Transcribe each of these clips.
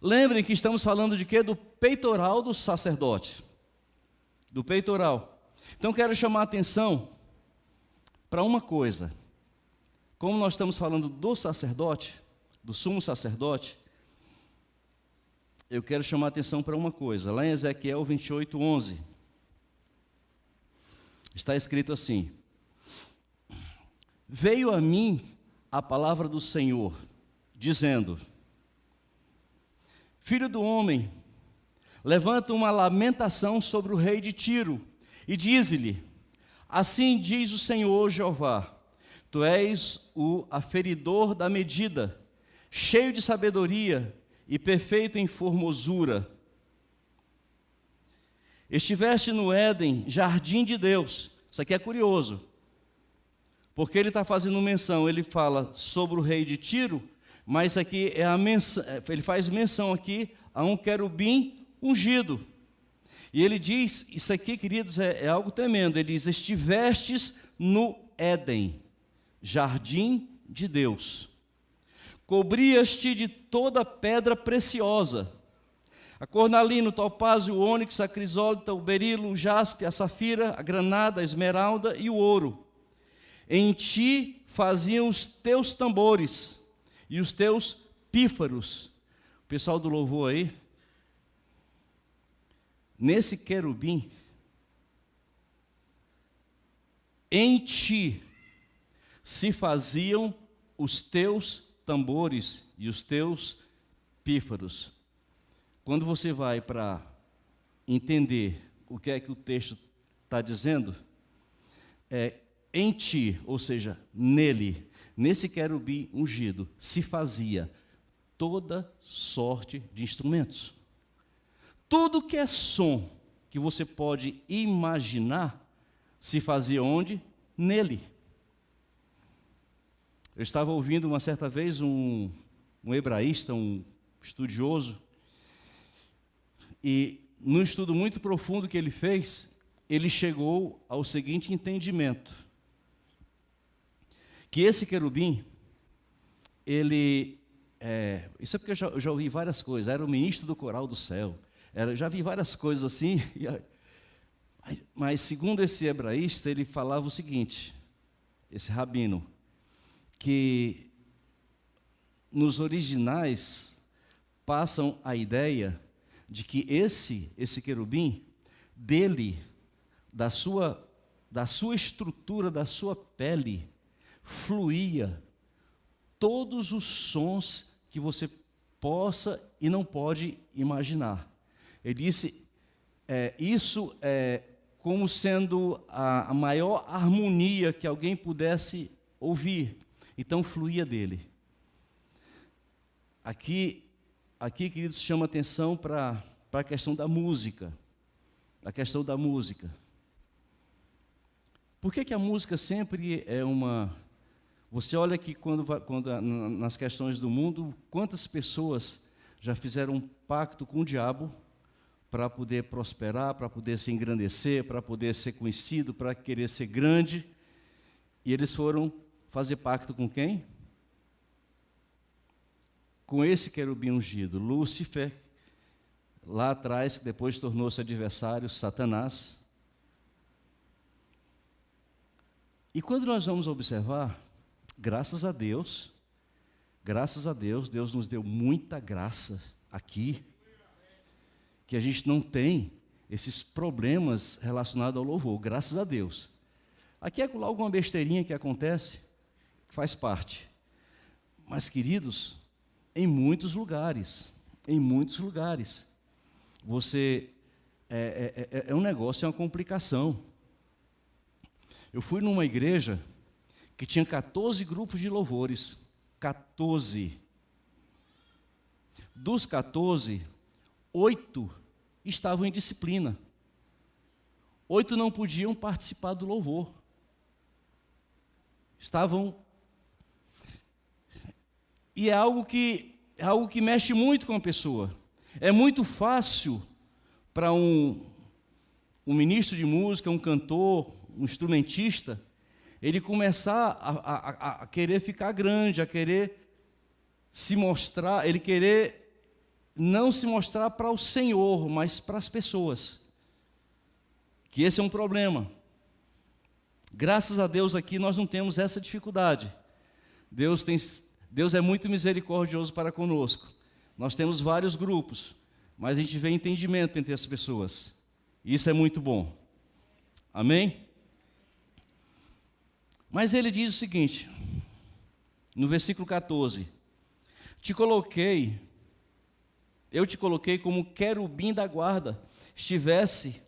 Lembrem que estamos falando de quê? Do peitoral do sacerdote. Do peitoral. Então quero chamar a atenção para uma coisa. Como nós estamos falando do sacerdote, do sumo sacerdote, eu quero chamar a atenção para uma coisa. Lá em Ezequiel 28:11, está escrito assim: veio a mim a palavra do Senhor, dizendo: filho do homem, levanta uma lamentação sobre o rei de Tiro, e dize-lhe: assim diz o Senhor Jeová, tu és o aferidor da medida, cheio de sabedoria e perfeito em formosura. Estiveste no Éden, jardim de Deus. Isso aqui é curioso, porque ele está fazendo menção, ele fala sobre o rei de Tiro, mas isso aqui é a menção, ele faz menção aqui a um querubim ungido. E ele diz, isso aqui, queridos, é algo tremendo. Ele diz: estivestes no Éden, jardim de Deus. Cobrias-te de toda pedra preciosa, a cornalina, o topázio, o ônix, a crisólita, o berilo, o jaspe, a safira, a granada, a esmeralda e o ouro. Em ti faziam os teus tambores e os teus pífaros. O pessoal do louvor aí, nesse querubim, em ti se faziam os teus tambores e os teus pífaros. Quando você vai para entender o que é que o texto está dizendo, em ti, ou seja, nele, nesse querubim ungido, se fazia toda sorte de instrumentos. Tudo que é som que você pode imaginar, se fazia onde? Nele. Eu estava ouvindo uma certa vez um hebraísta, um estudioso, e num estudo muito profundo que ele fez, ele chegou ao seguinte entendimento: que esse querubim, isso é porque eu já ouvi várias coisas, era o ministro do coral do céu, já vi várias coisas assim, mas segundo esse hebraísta, ele falava o seguinte, esse rabino, que nos originais passam a ideia de que esse querubim, dele, da sua estrutura, da sua pele, fluía todos os sons que você possa e não pode imaginar. Ele disse, isso é como sendo a maior harmonia que alguém pudesse ouvir. Então fluía dele. Aqui, queridos, chama atenção para a questão da música. A questão da música. Por que a música sempre é uma... Você olha que quando nas questões do mundo, quantas pessoas já fizeram um pacto com o diabo para poder prosperar, para poder se engrandecer, para poder ser conhecido, para querer ser grande, e eles foram fazer pacto com quem? Com esse querubim ungido, Lúcifer, lá atrás, que depois tornou-se adversário, Satanás. E quando nós vamos observar, graças a Deus, Deus nos deu muita graça aqui, que a gente não tem esses problemas relacionados ao louvor, graças a Deus. Aqui é alguma besteirinha que acontece, que faz parte. Mas, queridos, em muitos lugares, você, é um negócio, é uma complicação. Eu fui numa igreja que tinha 14 grupos de louvores, 14. Dos 14, 8 estavam em disciplina. 8 não podiam participar do louvor. Estavam... E é algo que mexe muito com a pessoa. É muito fácil para um ministro de música, um cantor, um instrumentista, ele começar a querer ficar grande, a querer se mostrar, ele querer não se mostrar para o Senhor, mas para as pessoas. Que esse é um problema. Graças a Deus aqui nós não temos essa dificuldade. Deus é muito misericordioso para conosco. Nós temos vários grupos, mas a gente vê entendimento entre as pessoas. Isso é muito bom. Amém? Mas ele diz o seguinte, no versículo 14: eu te coloquei como querubim da guarda, estiveste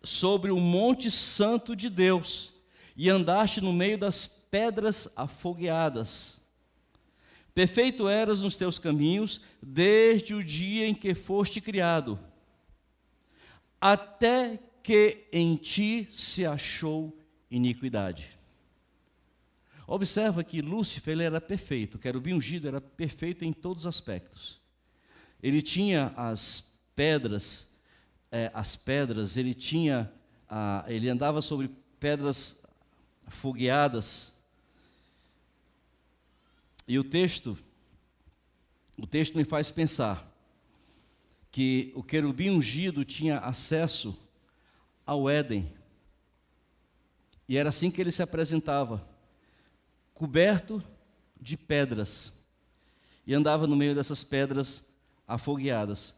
sobre o monte santo de Deus, e andaste no meio das pedras afogueadas. Perfeito eras nos teus caminhos, desde o dia em que foste criado, até que em ti se achou iniquidade. Observa que Lúcifer ele era perfeito, o querubim ungido era perfeito em todos os aspectos. Ele tinha as pedras, ele andava sobre pedras afogueadas. E o texto me faz pensar que o querubim ungido tinha acesso ao Éden. E era assim que ele se apresentava, coberto de pedras, e andava no meio dessas pedras afogueadas.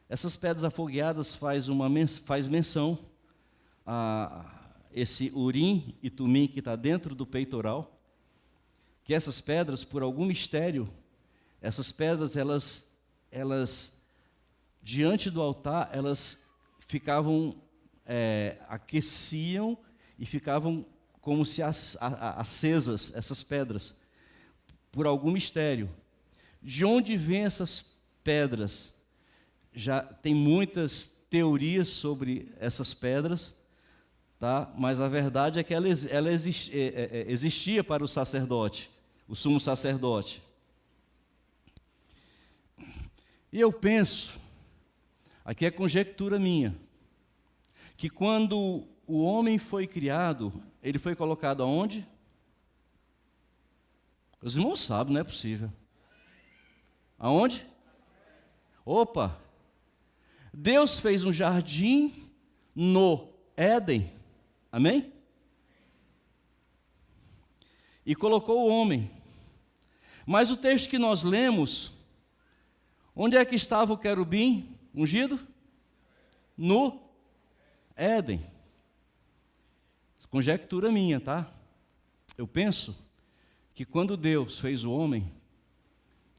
Essas pedras afogueadas faz menção a esse Urim e Tumim que está dentro do peitoral, que essas pedras, por algum mistério, essas pedras, elas diante do altar, elas ficavam, aqueciam e ficavam como se acesas, essas pedras, por algum mistério. De onde vêm essas pedras? Já tem muitas teorias sobre essas pedras, tá? Mas a verdade é que ela existia para o sacerdote, o sumo sacerdote. E eu penso, aqui é conjectura minha, que quando o homem foi criado, ele foi colocado aonde? Os irmãos sabem, não é possível. Aonde? Opa! Deus fez um jardim no Éden, amém? E colocou o homem. Mas o texto que nós lemos, onde é que estava o querubim ungido? No Éden. Conjectura minha, tá? Eu penso que quando Deus fez o homem,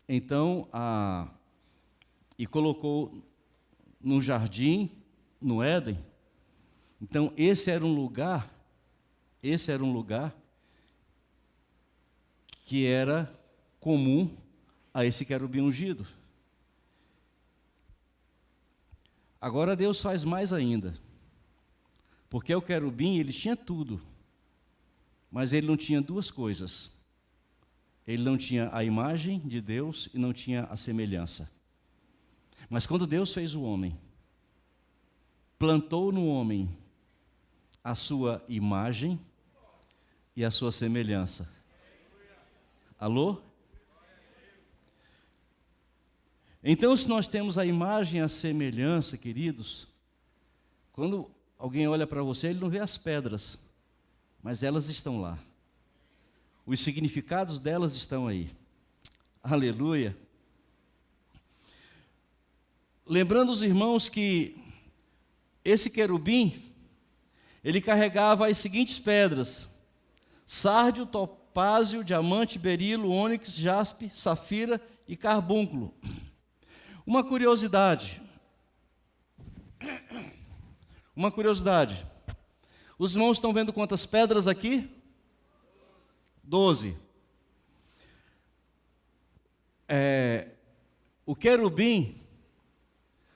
então, e colocou no jardim, no Éden, então esse era um lugar que era comum a esse querubim ungido. Agora Deus faz mais ainda, porque o querubim, ele tinha tudo, mas ele não tinha duas coisas. Ele não tinha a imagem de Deus e não tinha a semelhança. Mas quando Deus fez o homem, plantou no homem a sua imagem e a sua semelhança. Alô? Então, se nós temos a imagem e a semelhança, queridos, quando alguém olha para você, ele não vê as pedras, mas elas estão lá. Os significados delas estão aí. Aleluia. Lembrando os irmãos que esse querubim, ele carregava as seguintes pedras: sárdio, topázio, diamante, berilo, ônix, jaspe, safira e carbúnculo. Uma curiosidade. Os irmãos estão vendo quantas pedras aqui? 12. O querubim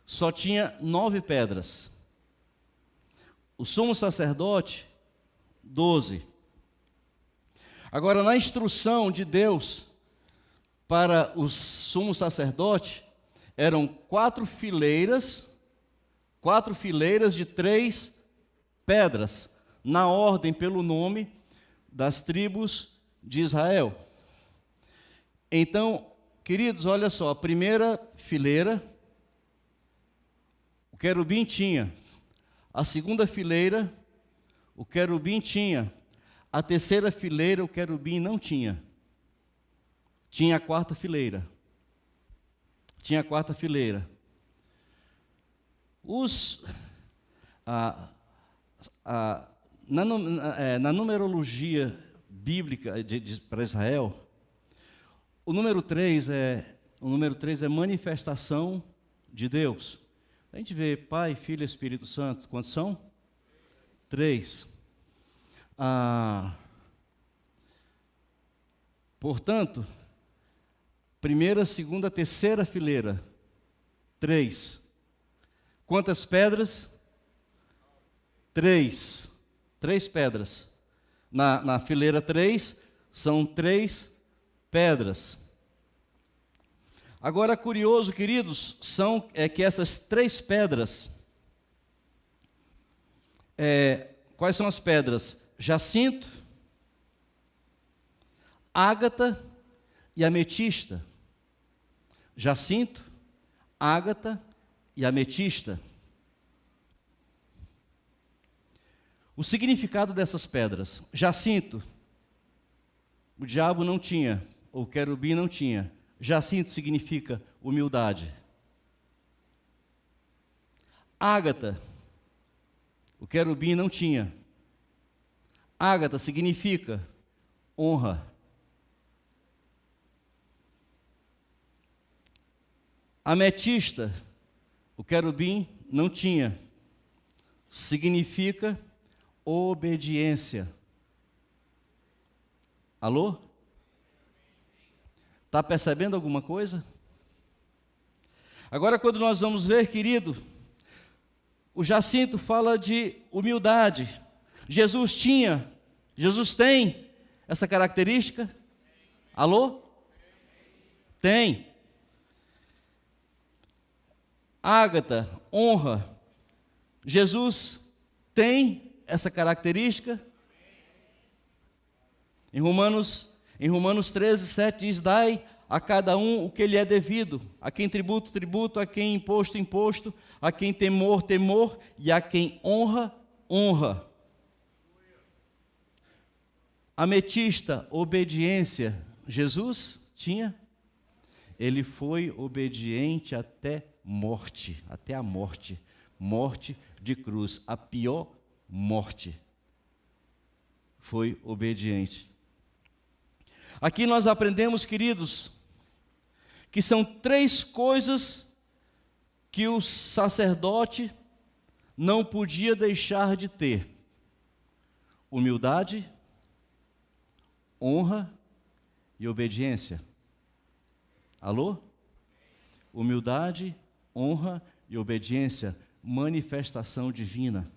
só tinha 9 pedras. O sumo sacerdote, 12. Agora, na instrução de Deus para o sumo sacerdote, eram 4 fileiras de 3 pedras, na ordem, pelo nome das tribos de Israel. Então, queridos, olha só, a primeira fileira, o querubim tinha. A segunda fileira, o querubim tinha. A terceira fileira, o querubim não tinha. Tinha a quarta fileira. Tinha a quarta fileira. Na numerologia bíblica para Israel, o número 3 é manifestação de Deus. A gente vê Pai, Filho e Espírito Santo. Quantos são? 3. Portanto, primeira, segunda, terceira fileira, 3. Quantas pedras? 3. 3 pedras. Na fileira 3, são 3 pedras. Agora, curioso, queridos, é que essas 3 pedras, quais são as pedras? Jacinto, ágata e ametista. Jacinto, ágata e ametista. O significado dessas pedras: jacinto, o diabo não tinha, ou o querubim não tinha. Jacinto significa humildade. Ágata, o querubim não tinha. Ágata significa honra. Ametista, o querubim não tinha. Significa obediência. Alô? Está percebendo alguma coisa? Agora, quando nós vamos ver, querido, o jacinto fala de humildade. Jesus tem essa característica? Alô? Tem. Ágata, honra. Jesus tem essa característica? Em Romanos 13, 7 diz: dai a cada um o que lhe é devido, a quem tributo, tributo, a quem imposto, imposto, a quem temor, temor, e a quem honra, honra. Ametista, obediência. Jesus tinha? Ele foi obediente até morte, até a morte. Morte de cruz, a pior morte. Foi obediente. Aqui nós aprendemos, queridos, que são 3 coisas que o sacerdote não podia deixar de ter: humildade, honra e obediência. Alô? Humildade, honra e obediência, manifestação divina.